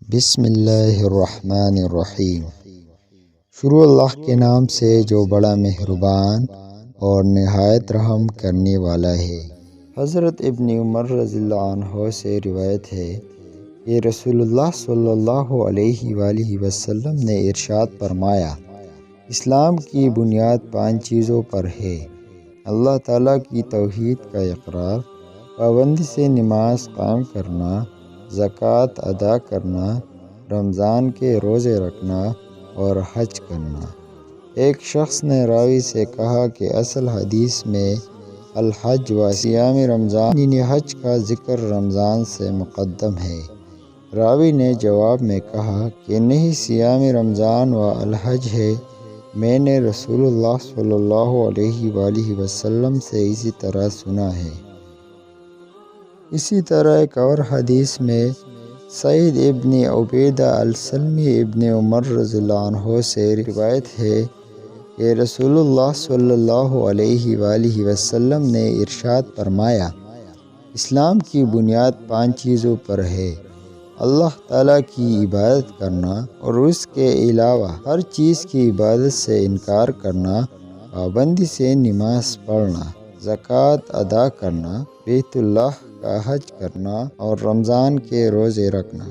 بسم اللہ الرحمن الرحیم۔ شروع اللہ کے نام سے جو بڑا مہربان اور نہایت رحم کرنے والا ہے۔ حضرت ابن عمر رضی اللہ عنہ سے روایت ہے کہ رسول اللہ صلی اللہ علیہ وآلہ وسلم نے ارشاد فرمایا، اسلام کی بنیاد 5 چیزوں پر ہے: اللہ تعالیٰ کی توحید کا اقرار، پابندی سے نماز قائم کرنا، زکوٰۃ ادا کرنا، رمضان کے روزے رکھنا اور حج کرنا۔ ایک شخص نے راوی سے کہا کہ اصل حدیث میں الحج و صیام رمضان یعنی حج کا ذکر رمضان سے مقدم ہے۔ راوی نے جواب میں کہا کہ نہیں، صیام رمضان و الحج ہے، میں نے رسول اللہ صلی اللہ علیہ وآلہ وسلم سے اسی طرح سنا ہے۔ اسی طرح ایک اور حدیث میں سعید ابن عبیدہ السلمی ابن عمر رضی اللہ عنہ سے روایت ہے کہ رسول اللہ صلی اللہ علیہ وآلہ وسلم نے ارشاد فرمایا، اسلام کی بنیاد 5 چیزوں پر ہے: اللہ تعالیٰ کی عبادت کرنا اور اس کے علاوہ ہر چیز کی عبادت سے انکار کرنا، پابندی سے نماز پڑھنا، زکوٰۃ ادا کرنا، بیت اللہ کا حج کرنا اور رمضان کے روزے رکھنا۔